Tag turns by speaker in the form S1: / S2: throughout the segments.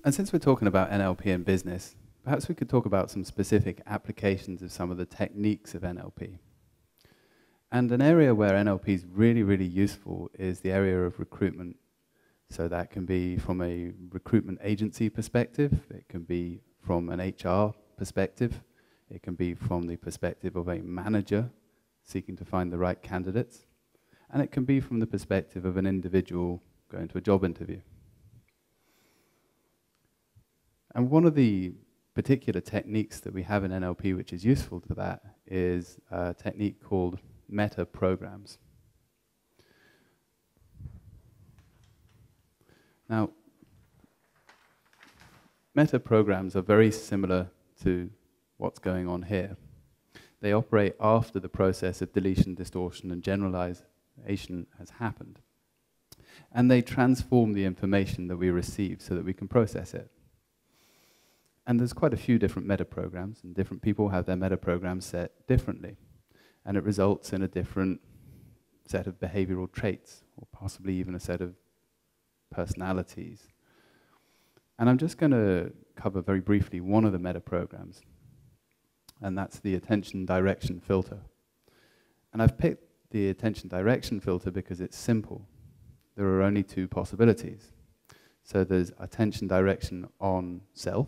S1: And since we're talking about NLP in business, perhaps we could talk about some specific applications of some of the techniques of NLP. And an area where NLP is really, really useful is the area of recruitment. So that can be from a recruitment agency perspective, it can be from an HR perspective, it can be from the perspective of a manager seeking to find the right candidates, and it can be from the perspective of an individual going to a job interview. And one of the particular techniques that we have in NLP which is useful to that is a technique called Meta Programs. Now, Meta Programs are very similar to what's going on here. They operate after the process of deletion, distortion, and generalization has happened. And they transform the information that we receive so that we can process it. And there's quite a few different meta programs, and different people have their meta programs set differently. And it results in a different set of behavioral traits, or possibly even a set of personalities. And I'm just going to cover very briefly one of the meta programs, and that's the attention direction filter. And I've picked the attention direction filter because it's simple. There are only two possibilities. So there's attention direction on self,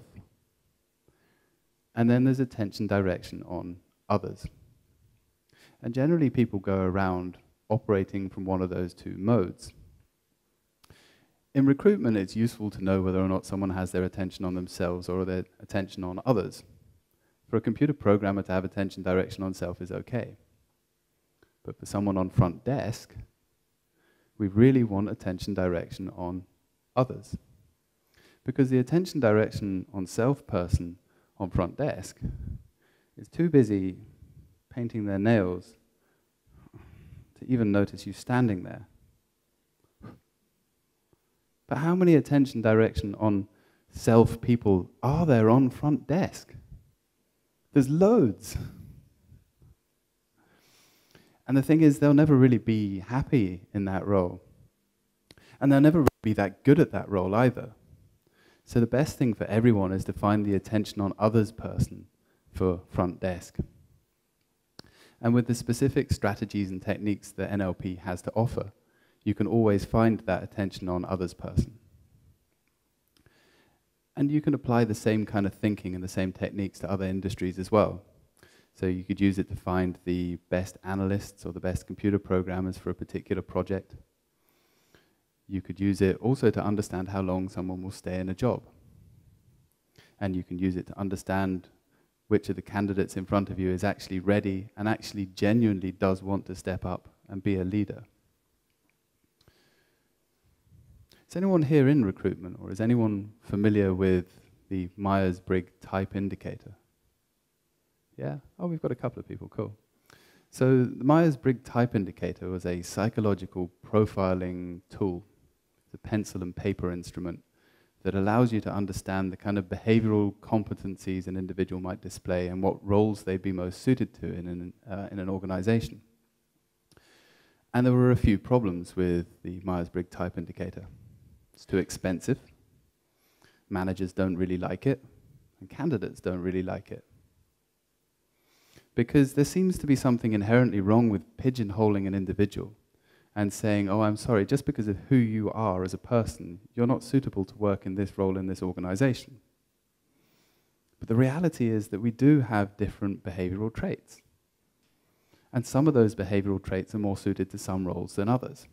S1: and then there's attention direction on others. And generally people go around operating from one of those two modes. In recruitment, it's useful to know whether or not someone has their attention on themselves or their attention on others. For a computer programmer to have attention direction on self is okay. But for someone on front desk, we really want attention direction on others. Because the attention direction on self person on front desk is too busy painting their nails to even notice you standing there. But how many attention direction on self people are there on front desk? There's loads. And the thing is, they'll never really be happy in that role. And they'll never really be that good at that role either. So the best thing for everyone is to find the attention on others person for front desk. And with the specific strategies and techniques that NLP has to offer, you can always find that attention on others person. And you can apply the same kind of thinking and the same techniques to other industries as well. So you could use it to find the best analysts or the best computer programmers for a particular project. You could use it also to understand how long someone will stay in a job. And you can use it to understand which of the candidates in front of you is actually ready and actually genuinely does want to step up and be a leader. Is anyone here in recruitment, or is anyone familiar with the Myers-Briggs type indicator? Yeah? Oh, we've got a couple of people, cool. So the Myers-Briggs type indicator was a psychological profiling tool. It's a pencil and paper instrument that allows you to understand the kind of behavioral competencies an individual might display and what roles they'd be most suited to in an organization. And there were a few problems with the Myers-Briggs type indicator. It's too expensive, managers don't really like it, and candidates don't really like it. Because there seems to be something inherently wrong with pigeonholing an individual and saying, oh, I'm sorry, just because of who you are as a person, you're not suitable to work in this role in this organization. But the reality is that we do have different behavioral traits. And some of those behavioral traits are more suited to some roles than others.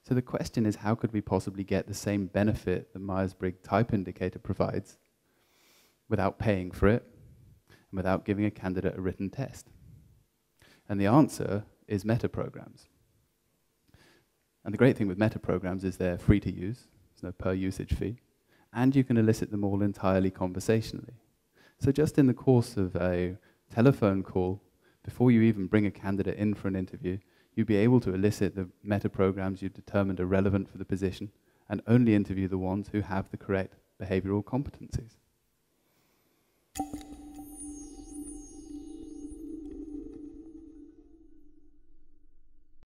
S1: So the question is, how could we possibly get the same benefit that Myers-Briggs type indicator provides without paying for it and without giving a candidate a written test? And the answer is meta programs. And the great thing with meta programs is they're free to use, there's no per usage fee, and you can elicit them all entirely conversationally. So just in the course of a telephone call, before you even bring a candidate in for an interview, you'd be able to elicit the meta programs you've determined are relevant for the position and only interview the ones who have the correct behavioral competencies.